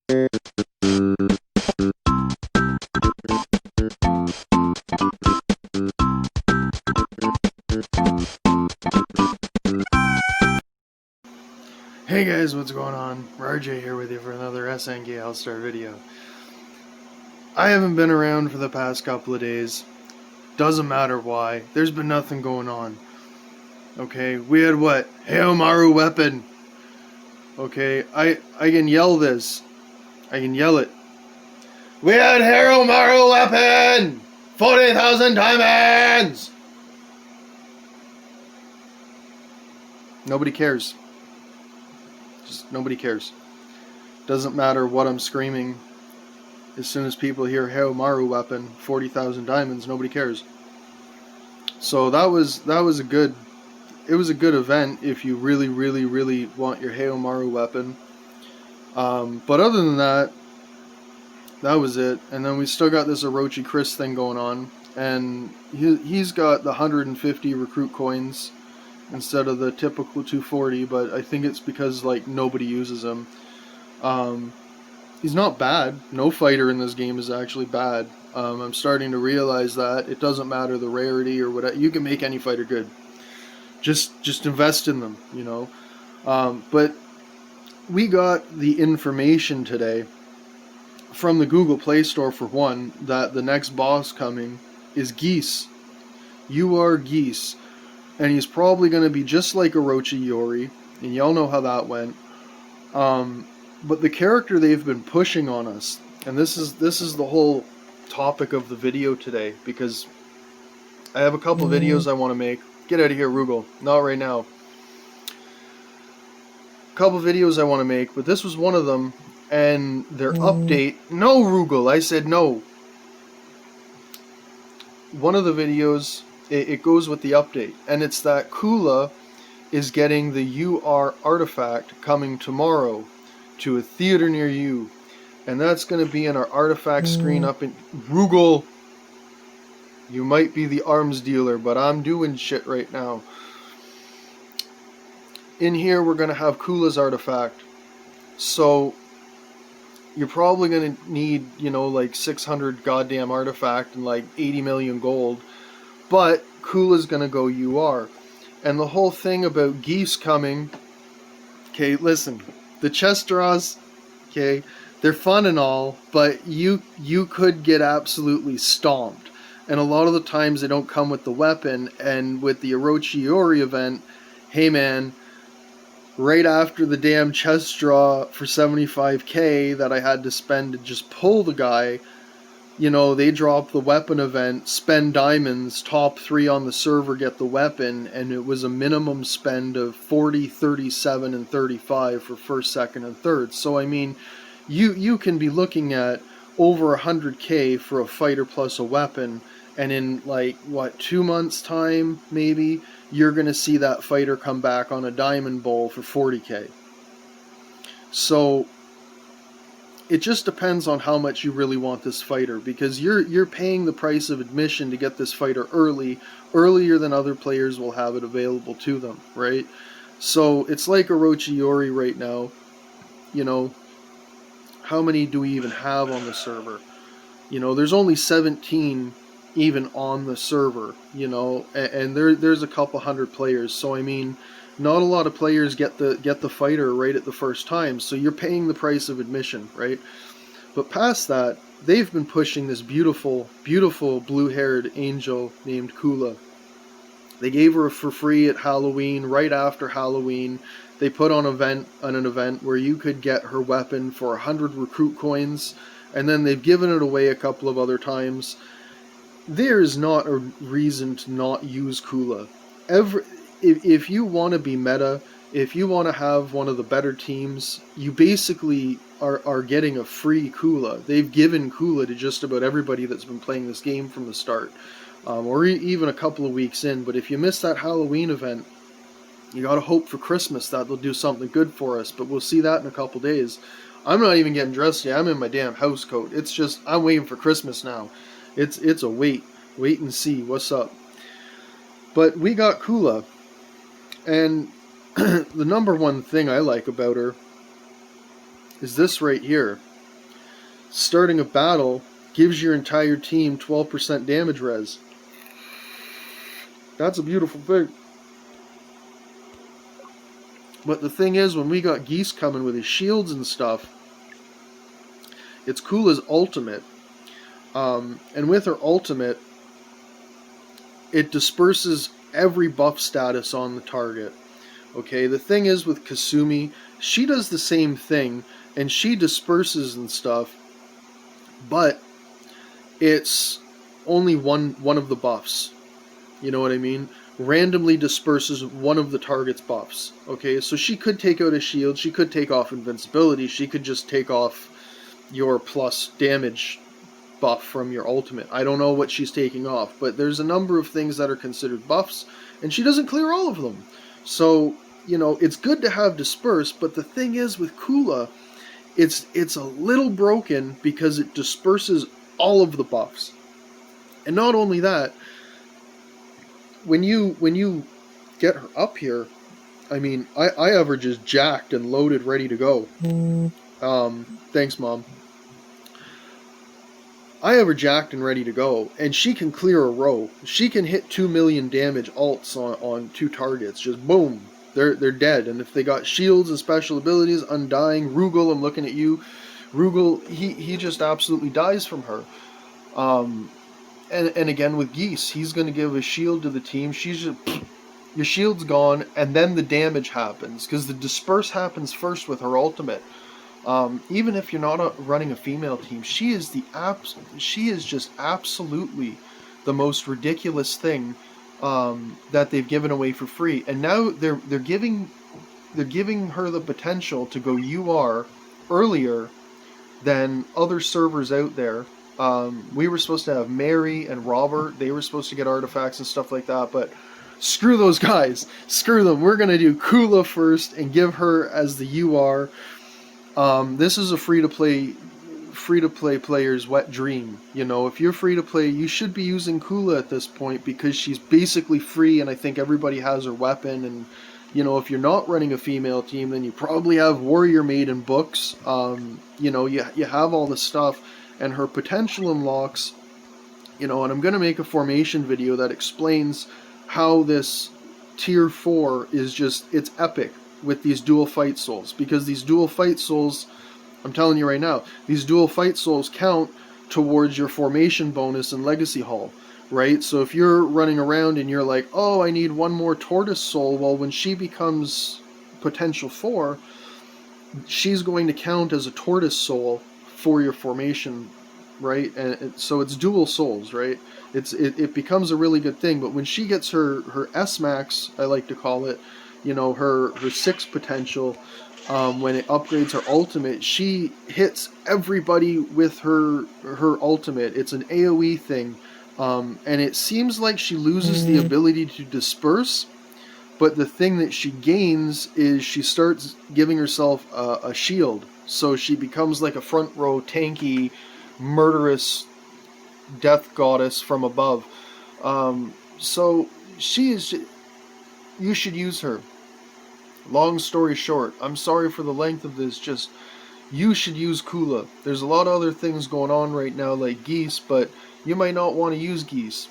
Hey guys, what's going on? RJ here with you for another SNK All Star video. I haven't been around for the past couple of days. Doesn't matter why. There's been nothing going on. Okay, we had what? Haomaru weapon. Okay, I can yell this. I can yell it. We had Haomaru weapon! 40,000 diamonds! Nobody cares. Just nobody cares. Doesn't matter what I'm screaming. As soon as people hear Haomaru weapon, 40,000 diamonds, nobody cares. So that was a good event if you really want your Haomaru weapon. But other than that, that was it. And then we still got this Orochi Chris thing going on, and he's got the 150 recruit coins instead of the typical 240, but I think it's because like nobody uses him. He's not bad. No fighter in this game is actually bad. I'm starting to realize that it doesn't matter the rarity or whatever. You can make any fighter good. Just invest in them, you know. But we got the information today from the Google Play Store, for one, that the next boss coming is Geese. You are Geese. And he's probably going to be just like Orochimaru, and y'all know how that went. But the character they've been pushing on us, and this is the whole topic of the video today, because I have a couple videos I want to make. Get out of here, Rugal. Not right now. A couple videos I want to make, but this was one of them, and their update... No, Rugal, I said no. One of the videos... It goes with the update, and it's that Kula is getting the UR artifact coming tomorrow to a theater near you, and that's going to be in our artifact screen up in... Rugal, you might be the arms dealer, but I'm doing shit right now. In here we're going to have Kula's artifact, so you're probably going to need, you know, like 600 goddamn artifact and like 80 million gold. But Kula's going to go UR. And the whole thing about Geese coming... Okay, listen. The chest draws, okay, they're fun and all, but you could get absolutely stomped. And a lot of the times they don't come with the weapon. And with the Orochimaru event, hey man, right after the damn chest draw for 75k that I had to spend to just pull the guy... You know, they drop the weapon event, spend diamonds, top 3 on the server get the weapon, and it was a minimum spend of 40, 37, and 35 for first, second, and third. So, I mean, you can be looking at over 100k for a fighter plus a weapon, and in, like, what, 2 months' time, maybe, you're going to see that fighter come back on a diamond bowl for 40k. So... it just depends on how much you really want this fighter, because you're paying the price of admission to get this fighter earlier than other players will have it available to them, right? So it's like Orochimaru right now. You know, how many do we even have on the server? You know, there's only 17 even on the server, you know, and there's a couple hundred players. So I mean, not a lot of players get the fighter right at the first time, so you're paying the price of admission, right? But past that, they've been pushing this beautiful blue-haired angel named Kula. They gave her for free at Halloween, right after Halloween. They put on an event where you could get her weapon for 100 recruit coins, and then they've given it away a couple of other times. There is not a reason to not use Kula. If you want to be meta, if you want to have one of the better teams, you basically are getting a free Kula. They've given Kula to just about everybody that's been playing this game from the start, or even a couple of weeks in. But if you miss that Halloween event, you got to hope for Christmas that they'll do something good for us. But we'll see that in a couple days. I'm not even getting dressed yet. I'm in my damn house coat. It's just, I'm waiting for Christmas now. It's a wait and see what's up. But we got Kula. And the number one thing I like about her is this right here. starting a battle gives your entire team 12% damage res. That's a beautiful thing. But the thing is, when we got Geese coming with his shields and stuff, it's Kula's ultimate. And with her ultimate, it disperses every buff status on the target. Okay, the thing is with Kasumi, she does the same thing, and she disperses and stuff, but it's only one of the buffs. You know what I mean? Randomly disperses one of the target's buffs. Okay, so she could take out a shield, she could take off invincibility, she could just take off your plus damage buff from your ultimate. I don't know what she's taking off, but there's a number of things that are considered buffs, and she doesn't clear all of them. So, you know, it's good to have disperse, but the thing is with Kula, it's a little broken because it disperses all of the buffs. And not only that, when you get her up here, I mean, I have her just jacked and loaded, ready to go. Thanks, Mom. I have her jacked and ready to go, and she can clear a row. She can hit 2 million damage ults on 2 targets. Just boom, they're dead. And if they got shields and special abilities, Undying, Rugal, I'm looking at you. Rugal, he just absolutely dies from her. And again with Geese, he's going to give a shield to the team. She's just, your shield's gone, and then the damage happens, because the disperse happens first with her ultimate. Even if you're not running a female team, she is just absolutely the most ridiculous thing that they've given away for free. And now they're giving her the potential to go UR earlier than other servers out there. We were supposed to have Mary and Robert. They were supposed to get artifacts and stuff like that, but screw those guys. Screw them. We're going to do Kula first and give her as the UR. This is a free-to-play player's wet dream. You know, if you're free-to-play, you should be using Kula at this point because she's basically free, and I think everybody has her weapon. And, you know, if you're not running a female team, then you probably have Warrior Maiden books. You know, you have all this stuff, and her potential unlocks, you know, and I'm going to make a formation video that explains how this tier 4 is just, it's epic with these dual fight souls, because these dual fight souls, I'm telling you right now, these dual fight souls count towards your formation bonus and legacy haul, right? So if you're running around and you're like, oh, I need one more tortoise soul, well, when she becomes potential 4, she's going to count as a tortoise soul for your formation, right? And so it's dual souls, right? It becomes a really good thing. But when she gets her S max, I like to call it, you know, her 6 potential, when it upgrades her ultimate, she hits everybody with her ultimate. It's an AoE thing, and it seems like she loses the ability to disperse, but the thing that she gains is she starts giving herself a shield, so she becomes like a front row tanky, murderous death goddess from above. So she is. You should use her. Long story short, I'm sorry for the length of this, just you should use Kula. There's a lot of other things going on right now like Geese, but you might not want to use Geese.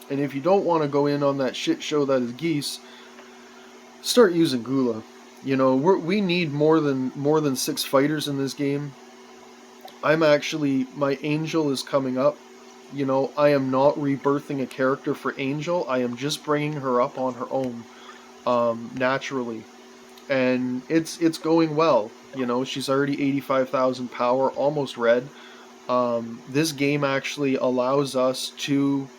And if you don't want to go in on that shit show that is Geese, start using Kula. You know, we need more than 6 fighters in this game. My Angel is coming up. You know, I am not rebirthing a character for Angel. I am just bringing her up on her own, naturally. And it's going well. You know, she's already 85,000 power, almost red. This game actually allows us to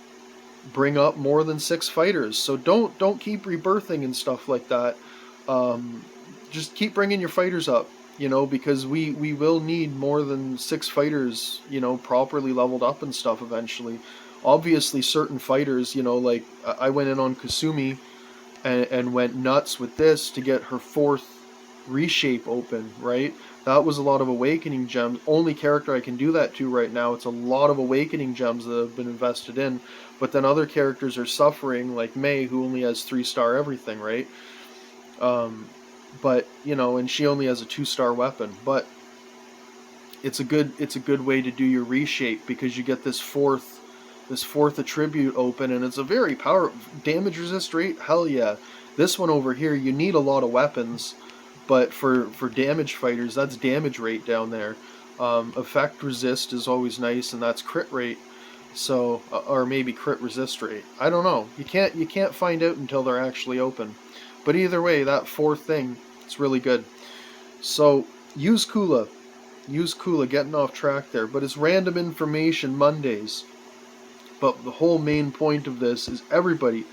bring up more than 6 fighters. So don't keep rebirthing and stuff like that. Just keep bringing your fighters up, you know, because we will need more than 6 fighters, you know, properly leveled up and stuff eventually. Obviously, certain fighters, you know, like I went in on Kasumi and went nuts with this to get her 4th reshape open, right? That was a lot of awakening gems. Only character I can do that to right now. It's a lot of awakening gems that have been invested in. But then other characters are suffering, like Mei, who only has 3-star everything, right? But, you know, and she only has a 2-star weapon. But it's a good way to do your reshape, because you get this fourth attribute open, and it's a very powerful damage resist rate. Hell yeah. This one over here, you need a lot of weapons, but for damage fighters, that's damage rate down there. Effect resist is always nice, and that's crit rate. So, or maybe crit resist rate. I don't know. You can't find out until they're actually open. But either way, that fourth thing, it's really good. So use Kula. Use Kula. Getting off track there, but it's random information Mondays. But the whole main point of this is everybody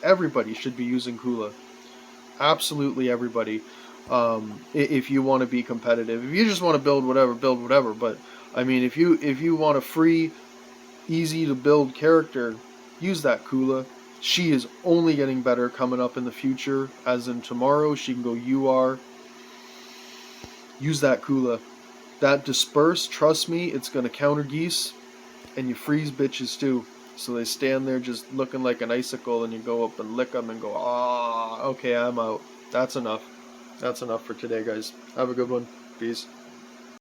should be using Kula. Absolutely everybody. If you want to be competitive, if you just want to build whatever. But I mean, if you want a free, easy to build character, use that Kula. She is only getting better coming up in the future. As in tomorrow, she can go UR. Use that Kula. That disperse, trust me, it's gonna counter geese, and you freeze bitches too. So they stand there just looking like an icicle, and you go up and lick them and go, ah, okay, I'm out. That's enough. That's enough for today, guys. Have a good one. Peace.